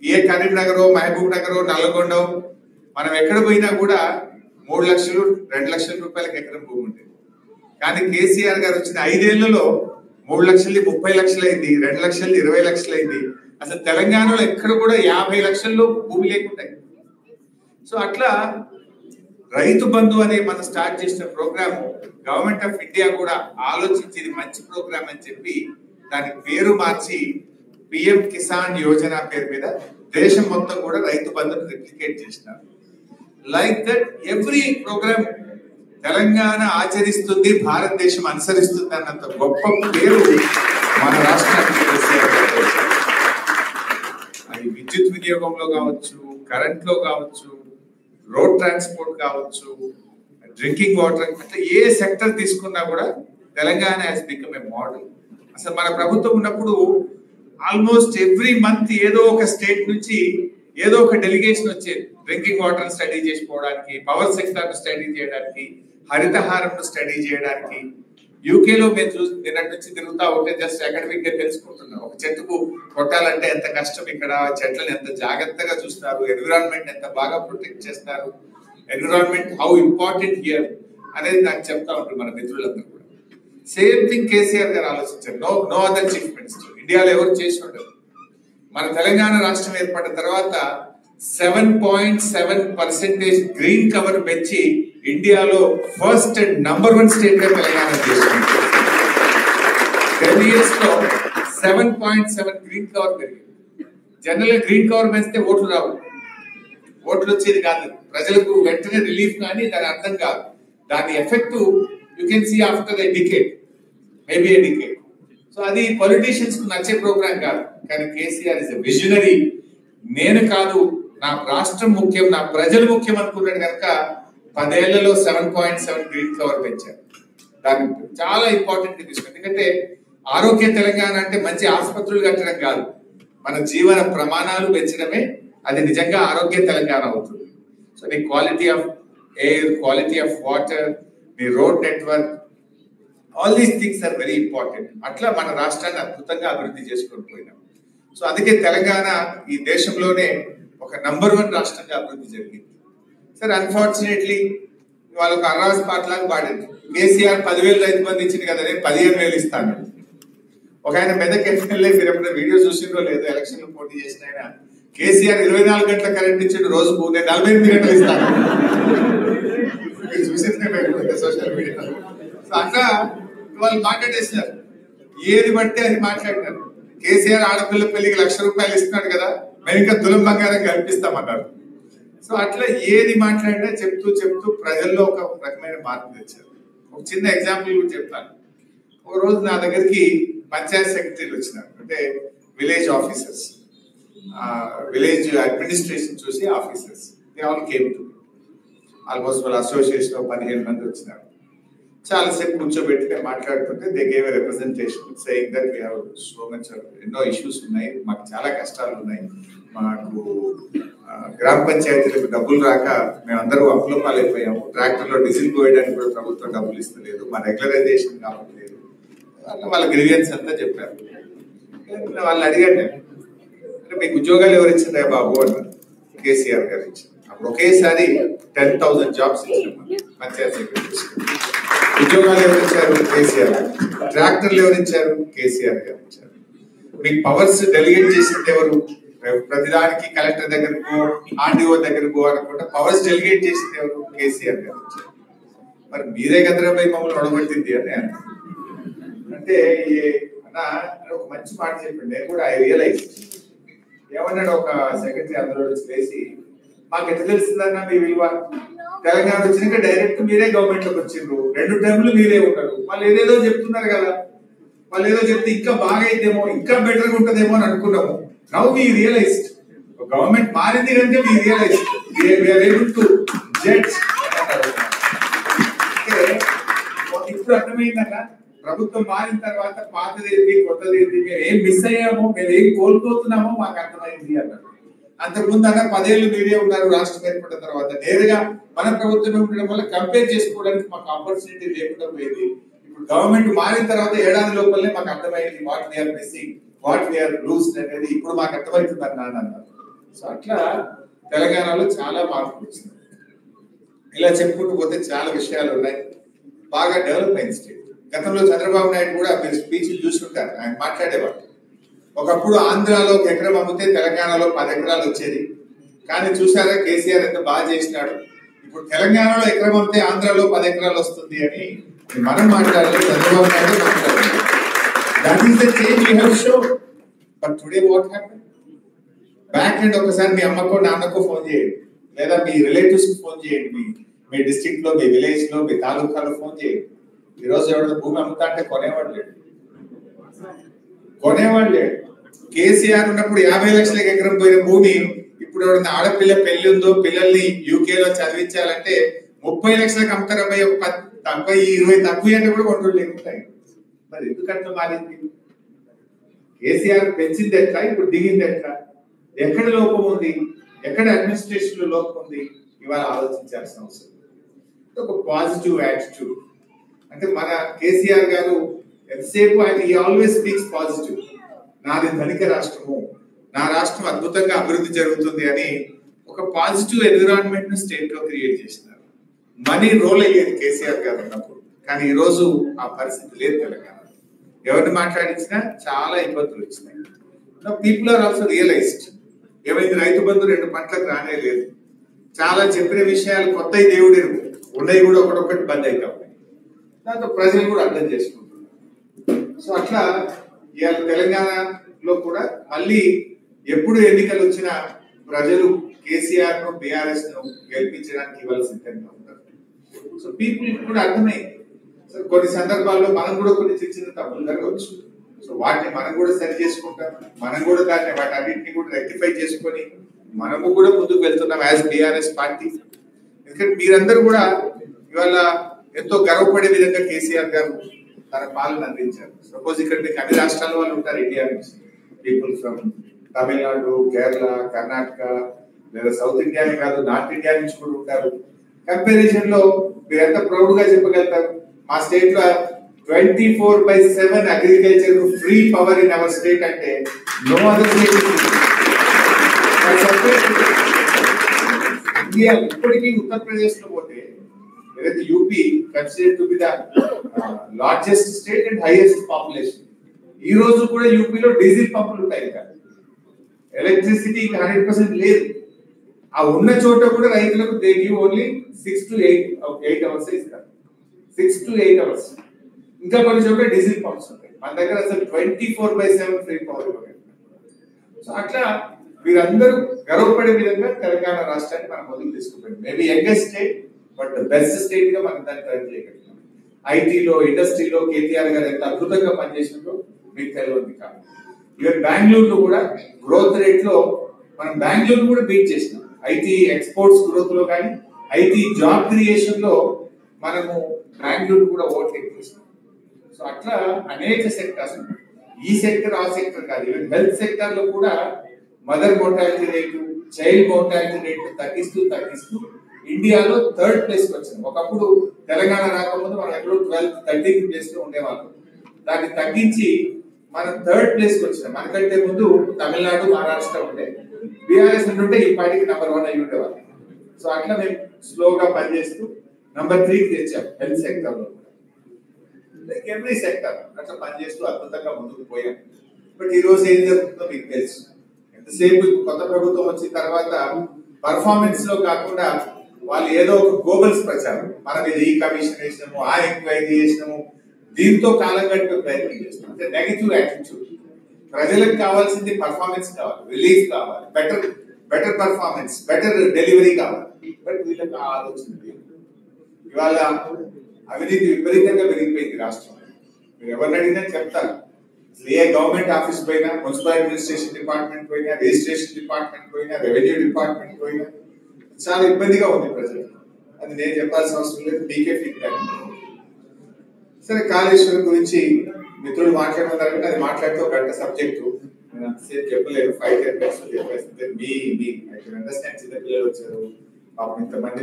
ఏ కరీంనగర్, మహబూబ్ నగర్, నల్లగొండ మనం ఎక్కడ పోయినా కూడా 3 లక్షలు 2 లక్షల రూపాయలకి ఎకరం భూమి ఉంటుంది. కానీ కేసీఆర్ గారు వచ్చిన 5 ఏళ్లలో 3 లక్షలు 30 లక్షలు అయింది, 2 లక్షలు 20 లక్షలు అయింది. అసలు తెలంగాణలో ఎక్కడ కూడా 50 లక్షల్లో భూమి లేకుండా. సో అట్లా రైతు బంధు అనే మనం స్టార్ట్ చేసిన ప్రోగ్రామ్ గవర్నమెంట్ ఆఫ్ ఇండియా కూడా ఆలోచించి ఇది మంచి ప్రోగ్రామ్ అని చెప్పి దాని పేరు మార్చి పిఎం కిసాన్ యోజన పేరు మీద దేశం మొత్తం కూడా రైతు బంధును రిప్లికేట్ చేసినారు. Like that every program Telangana ఆచరిస్తుంది, భారతదేశం అనుసరిస్తుంది అన్నంత గొప్ప పేరు మన రాష్ట్రానికి అది విద్యుత్ వినియోగంలో కావచ్చు, కరెంట్ లో కావచ్చు, రోడ్ ట్రాన్స్పోర్ట్ కావచ్చు, డ్రింకింగ్ వాటర్, అంటే ఏ సెక్టర్ తీసుకున్నా కూడా Telangana has become a model. అసలు మన ప్రభుత్వం ఉన్నప్పుడు ఆల్మోస్ట్ ఎవ్రీ మంత్ ఏదో ఒక స్టేట్ నుంచి ఏదో ఒక డెలిగేషన్ వచ్చేది. డ్రింకింగ్ వాటర్ స్టడీ చేసుకోవడానికి, పవర్ సెక్టర్ స్టడీ చేయడానికి, హరితహారం స్టడీ చేయడానికి. యూకేలో మేము నిన్నటి నుంచి తిరుగుతా ఉంటే జస్ట్ అకాడమిక్ గా తెలుసుకుంటున్నాం. ఒక చెట్టుకు కొట్టాలంటే ఎంత కష్టం, ఇక్కడ చెట్లను ఎంత జాగ్రత్తగా చూస్తారు, ఎన్విరాన్మెంట్ ఎంత బాగా ప్రొటెక్ట్ చేస్తారు, ఎన్విరాన్మెంట్ హౌ ఇంపార్టెంట్ హియర్ అనేది నాకు చెప్తా ఉంటారు మన మిత్రులందరూ కూడా. సేమ్ థింగ్ కేసీఆర్ గారు ఆలోచించారు. నో అదర్ చీఫ్ మినిస్టర్ ఇండియాలో ఎవరు చేసి ఉండరు. మన తెలంగాణ రాష్ట్రం ఏర్పడిన తర్వాత 7.7% గ్రీన్ కవర్ పెంచి ఇండియాలో ఫస్ట్ అండ్ నంబర్ 1 స్టేట్ గా తెలంగాణ తీసుకుంది. 10 years లో 7.7 గ్రీన్ కవర్ పెరిగింది. జనరల్ గా గ్రీన్ కవర్ పెంచితే ఓట్లు రావు, ఓట్లు వచ్చేది కాదు, ప్రజలకు వెంటనే రిలీఫ్ కానీ దాని అర్థం కాదు. దాని effect you can see after a decade, maybe a decade. So అది పొలిటీషియన్స్ కు నచ్చే ప్రోగ్రామ్ కాదు. కానీ కేసీఆర్ ఇస్ ఎ విజనరీ. నేను కాదు, నా రాష్ట్రం ముఖ్యం, నా ప్రజలు ముఖ్యం అనుకున్నాడు కనుక 10 ఏళ్లలో 7.7 గ్రీన్ కవర్ పెంచారు. దాన్ని చాలా ఇంపార్టెంట్ తీసుకుంది. ఎందుకంటే ఆరోగ్య తెలంగాణ అంటే మంచి ఆసుపత్రులు కట్టడం కాదు, మన జీవన ప్రమాణాలు పెంచడమే అది నిజంగా ఆరోగ్య తెలంగాణ అవుతుంది. సో నీ quality of air, quality of water, నీ road network, all these things are very important. అట్లా మన రాష్ట్రాన్ని అద్భుతంగా అభివృద్ధి చేసుకొని పోయినాం. సో అందుకే తెలంగాణ ఈ దేశంలోనే ఒక నంబర్ 1 రాష్ట్రంగా అభివృద్ధి జరిగింది. సరే అన్ఫార్చునేట్లీ వాళ్ళకు అర్రాస్ పాటలాగా పాడింది. కేసీఆర్ 10,000 రైతు బంధు ఇచ్చింది కదా, నేను 15,000 ఇస్తాను. ఒక ఆయన మెదక్ ఎమ్మెల్యే, మీరు ఎప్పుడైనా వీడియో చూసిందో లేదో, ఎలక్షన్ లో పోటీ చేసిన ఆయన, కేసీఆర్ 24 గంటల కరెంట్ ఇచ్చాడు, రోజుకు నేను 48 గంటలు ఇస్తాను. చూసిందే సోషల్ మీడియాలో. సో అట్లా వాళ్ళు మాట్లాడేసినారు, ఏది పడితే అది మాట్లాడినారు. కేసీఆర్ ఆడపిల్ల పెళ్లికి 1,00,000 రూపాయలు ఇస్తున్నాడు కదా, మేము ఇంకా తులం బంగారం కల్పిస్తామన్నారు. సో అట్లా ఏది మాట్లాడినా చెప్తూ చెప్తూ ప్రజల్లో ఒక రకమైన మార్పు తెచ్చారు. ఒక చిన్న ఎగ్జాంపుల్ కూడా చెప్తాను. ఒక రోజు నా దగ్గరికి పంచాయత్ సెక్రటరీలు వచ్చినారు, అంటే విలేజ్ ఆఫీసర్స్, విలేజ్ అడ్మినిస్ట్రేషన్ చూసి officers. They all came to almost వాళ్ళ అసోసియేషన్ 15 మంది వచ్చినారు. చాలాసేపు కూర్చోబెట్టి నేను మాట్లాడుతుంటే they gave a representation saying that we have so much, ఎన్నో ఇష్యూస్ ఉన్నాయి, మాకు చాలా కష్టాలు ఉన్నాయి, మాకు గ్రామ పంచాయతీలకు డబ్బులు రాక మేమందరూ అప్పులపాలైపోయాము, ట్రాక్టర్లో డీజిల్ పోయడానికి కూడా ప్రభుత్వం డబ్బులు ఇస్తలేదు, మా రెగ్యులరైజేషన్ కావట్లేదు, వాళ్ళ గ్రీవియన్స్ అంతా చెప్పారు. వాళ్ళు అడిగాను, అంటే మీకు ఉద్యోగాలు ఎవరు ఇచ్చిందా బాబు అన్నారు. కేసీఆర్ గారు ఇచ్చారు. అప్పుడు ఒకేసారి 10,000 జాబ్స్ ఇచ్చారు పంచాయత్ సెక్రటరీస్. ఉద్యోగాలు ఎవరు ఇచ్చారు? కేసీఆర్. ట్రాక్టర్లు ఎవరు ఇచ్చారు? కేసీఆర్ గారు ఇచ్చారు. మీకు పవర్స్ డెలిగేట్ చేసింది ఎవరు? ప్రతిదానికి కలెక్టర్ దగ్గరకు, ఆర్డీఓ దగ్గరకు అనుకుంటే పవర్స్ డెలిగేట్ చేసింది ఎవరు? కేసీఆర్ గారు ఇచ్చారు. మరి మీరే కదరా పోయి మమ్మల్ని ఒడగొట్టింది అని అంటే ఒక మంచి మాట చెప్పండి. నేను కూడా ఐ రియలైజ్ ఏమన్నాడు ఒక సెక్రటరీ అందరూ వేసి, మాకు ఎట్లా తెలుస్తుందన్నా మీ విలువ, తెలంగాణ వచ్చినాక డైరెక్ట్ మీరే గవర్నమెంట్ లోకి వచ్చిండ్రు, 2 టర్మ్లు మీరే ఉంటారు, వాళ్ళు ఏదేదో చెప్తున్నారు కదా, వాళ్ళు ఏదో చెప్తే ఇంకా బాగా అయితేమో, ఇంకా బెటర్గా ఉంటుందేమో అని అనుకున్నాము. నౌ వి రియలైజ్డ్, గవర్నమెంట్ మారింది కనుక we realized we are able to judge. ఇప్పుడు అర్థమైందన్నా, ప్రభుత్వం మారిన తర్వాత పాతదేంటి కొత్తదేంటి, మేము ఏం మిస్ అయ్యామో, మేము ఏం కోల్పోతున్నామో మాకు అర్థమైంది అన్నారు. అంతకుముందు అన్న 10 ఏళ్ళు మీరే ఉన్నారు రాష్ట్రం ఏర్పడిన తర్వాత, నేరుగా మన ప్రభుత్వం ఉండడం వల్ల కంపేర్ చేసుకోవడానికి మాకు ఆపర్చునిటీ లేకుండా పోయింది. ఇప్పుడు గవర్నమెంట్ మారిన తర్వాత ఏడాది లోపలనే మాకు అర్థమైంది what we are missing, what we are lose అనేది ఇప్పుడు మాకు అర్థమవుతుంది అన్నారు. సో అట్లా తెలంగాణలో చాలా మార్పులు వచ్చింది. ఇలా చెప్పుకుంటూ పోతే చాలా విషయాలు ఉన్నాయి. బాగా డెవలప్ అయిన స్టేట్. గతంలో చంద్రబాబు నాయుడు కూడా మీరు స్పీచ్లు చూస్తుంటారు, ఆయన మాట్లాడేవాడు. ఒకప్పుడు ఆంధ్రాలో ఒక ఎకరం అమ్మితే తెలంగాణలో 10 ఎకరాలు వచ్చేది. కానీ చూసారా కేసీఆర్ ఎంత బాగా చేసినాడు. ఇప్పుడు తెలంగాణలో ఎకరం అమ్మితే ఆంధ్రాలో 10 ఎకరాలు వస్తుంది అని మనం మాట్లాడలేదు, చంద్రబాబు నాయుడు మాట్లాడలేదు. That is the change you have shown. But today what happen? Back end ఒకసారి మీ అమ్మకో నాన్నకో ఫోన్ చేయండి, లేదా మీ రిలేటివ్స్ కి ఫోన్ చేయండి, మీ డిస్ట్రిక్ట్ లో, మీ విలేజ్ లో, మీ తాలూకాలో ఫోన్ చేయండి. ఈ రోజు ఎవరైనా భూమి అమ్ముతా అంటే కొనేవాడు లేడు. కేసీఆర్ ఉన్నప్పుడు 50 లక్షలకి ఎకరం పోయిన భూమి ఇప్పుడు ఎవరైనా ఆడపిల్ల పెళ్లి ఉందో, పిల్లల్ని యూకేలో చదివించాలంటే 30 లక్షలకు అమ్ముతారు. అబ్బాయి ఒక 10, 20 తక్కువ అంటే కూడా కొంటూ లేకుంటాయి. మరి ఎందుకంటే మారింది? కేసీఆర్ పెంచింది ఎట్లా, ఇప్పుడు దిగింది ఎట్లా? ఎక్కడ లోపం ఉంది, ఎక్కడ అడ్మినిస్ట్రేషన్ లో లోపం ఉంది, ఇవాళ ఆలోచించాల్సిన అవసరం. ఒక పాజిటివ్ యాటిట్యూడ్. అంటే మన కేసీఆర్ గారు ఎంతసేపు ఆయన ఆల్వేస్ స్పీక్స్ పాజిటివ్. నాది ధనిక రాష్ట్రము, నా రాష్ట్రం అద్భుతంగా అభివృద్ధి జరుగుతుంది అని ఒక పాజిటివ్ ఎన్విరాన్మెంట్ ను స్టేట్ లో క్రియేట్ చేసినారు. మనీ రోల్ అయ్యేది కేసీఆర్ గారు ఉన్నప్పుడు, కానీ ఈ రోజు ఆ పరిస్థితి లేదు. తెలంగాణ ఎవరిని మాట్లాడించినా చాలా ఇబ్బందులు వచ్చినాయి. People are also realised. ఏమైంది, రైతు బంధు 2 పంటలకు రానే లేదు. చాలా చెప్పిన విషయాలు కొత్త దేవుడు ఉన్నాయి కూడా ఒకటొకటి బంద్ అవుతా ఉన్నాయి. దాంతో ప్రజలు కూడా అర్థం చేసుకుంటున్నారు. సో అట్లా ఇవాళ తెలంగాణలో కూడా మళ్ళీ ఎప్పుడు ఎన్నికలు వచ్చినా ప్రజలు కేసీఆర్ ను, బీఆర్ఎస్ ను గెలిపించడానికి ఇవాళ సిద్ధంగా ఉంటారు. సో పీపుల్ కూడా అర్థమైంది. సో కొన్ని సందర్భాల్లో మనం కూడా కొన్ని చిన్న తప్పులు జరగవచ్చు. సో వాటిని మనం కూడా సరి చేసుకుంటాం. మనం కూడా దాన్ని వాటి అన్నింటినీ కూడా రెక్టిఫై చేసుకొని మనము కూడా ముందుకు వెళ్తున్నాం యాజ్ బీఆర్ఎస్ పార్టీ. ఎందుకంటే మీరందరూ కూడా ఇవాళ ఎంతో గర్వపడే విధంగా కేసీఆర్ గారు తన పాలన అందించారు. సపోజ్ ఇక్కడ మీకు అన్ని రాష్ట్రాల వాళ్ళు ఉంటారు ఇండియా నుంచి, పీపుల్ ఫ్రమ్ తమిళనాడు, కేరళ, కర్ణాటక, లేదా సౌత్ ఇండియానే కాదు నార్త్ ఇండియా నుంచి కూడా ఉంటారు. కంపారిజన్ లో మీరు ఎంత ప్రౌడ్ గా చెప్పగలుగుతారు? మా స్టేట్ లో 24/7 agriculture free power in our state అంటే నో అదర్ స్టేట్. ఇండియా ఇప్పటికీ ఉత్తరప్రదేశ్ లో పోతే ఏదైతే UP considered to be the largest state and highest population, ఈ రోజు కూడా యూపీలో డీజిల్ పంపులు ఉంటాయి. ఇంకా ఎలక్ట్రిసిటీ 100% లేదు. ఆ ఉన్న చోట కూడా రైతులకు they give only 6 to 8 hours ఇస్తారు. 6 to 8 అవర్స్. ఇంకా కొన్ని చోట్ల డీజిల్ పంప్స్ ఉంటాయి. మన దగ్గర అసలు 24/7 ఫ్రీ పవర్ ఇవ్వగలుగుతారు. సో అట్లా వీరందరూ గర్వపడే విధంగా తెలంగాణ రాష్ట్రాన్ని మనం ముందుకు తీసుకుపోయింది. Maybe youngest state, but best state గా మనం దాన్ని ట్రై చేయగలుగుతాం. ఐటీలో, ఇండస్ట్రీలో కేటీఆర్ గారు ఎంత అద్భుతంగా పనిచేసినట్టు మీకు తెలియదు కాదు. ఈవెన్ బెంగళూరులో కూడా గ్రోత్ రేట్ లో మనం బెంగళూరు కూడా బీట్ చేసినాం. ఐటీ ఎక్స్పోర్ట్స్ గ్రోత్ లో కానీ, ఐటీ జాబ్ క్రియేషన్ లో మనము బెంగళూరు కూడా ఓవర్టేక్ చేసినాం. సో అట్లా అనేక సెక్టర్స్, ఈ సెక్టర్ ఆ సెక్టర్ కాదు, ఈవెన్ హెల్త్ సెక్టర్ లో కూడా mother mortality rate, child mortality rate తగ్గిస్తూ ఇండియాలో 3rd ప్లేస్ కి వచ్చింది. ఒకప్పుడు తెలంగాణ రాకముందు మనం ఎక్కడో 12th, 13th ప్లేస్ లో ఉండేవాళ్ళం. దాన్ని తగ్గించి మనం 3rd ప్లేస్ కి వచ్చినాం. మనకంటే ముందు తమిళనాడు, మహారాష్ట్ర ఉండే. బీఆర్ఎస్ ఉంటే ఈ పార్టీకి నెంబర్ 1 అయ్యి ఉండేవాళ్ళు. సో అట్లా మేము స్లోగా పనిచేస్తూ నెంబర్ 3కి తెచ్చాం హెల్త్ సెక్టర్ లో. ఎవ్రీ సెక్టర్ అట్లా పనిచేస్తూ అద్భుతంగా ముందుకు పోయాం. బట్ ఈ రోజు ఏం జరుగుతుందో మీకు తెలుసు. ఎంతసేపు కొత్త ప్రభుత్వం వచ్చిన తర్వాత పర్ఫార్మెన్స్ లో కాకుండా వాళ్ళు ఏదో ఒక గోబల్స్ ప్రచారం, మనం ఇది ఈ కమిషన్ వేసినాము, ఆ ఎంక్వైరీ చేసినాము, దీంతో కాలం గడిపే ప్రయత్నం చేస్తున్నాం. అంటే నెగటివ్ యాటిట్యూడ్. ప్రజలకు కావాల్సింది పర్ఫార్మెన్స్ కావాలి, రిలీఫ్ కావాలి, బెటర్ పర్ఫార్మెన్స్, బెటర్ డెలివరీ కావాలి. బట్ వీళ్ళకి ఆ ఆలోచన లేదు. ఇవాళ అవినీతి విపరీతంగా పెరిగిపోయింది రాష్ట్రం. మీరు ఎవరిని అడిగినా చెప్తారు. ఏ గవర్నమెంట్ ఆఫీస్ పోయినా, మున్సిపల్ అడ్మినిస్ట్రేషన్ డిపార్ట్మెంట్ పోయినా, రిజిస్ట్రేషన్ డిపార్ట్మెంట్ పోయినా, రెవెన్యూ డిపార్ట్మెంట్ పోయినా చాలా ఇబ్బందిగా ఉంది ప్రజలు. అది నేను చెప్పాల్సిన అవసరం లేదు, మీకే ఫీడ్బ్యాక్. సరే, కాళేశ్వరం గురించి మిత్రులు మాట్లాడమన్నారు. అది మాట్లాడితే ఒక గంట సబ్జెక్టు, నేను అంతసేపు చెప్పలేదు. 5-10 minutes చెప్పేస్తే మీ అండర్స్టాండ్. చిన్న పిల్లలు వచ్చారు, పాపం ఇంతమంది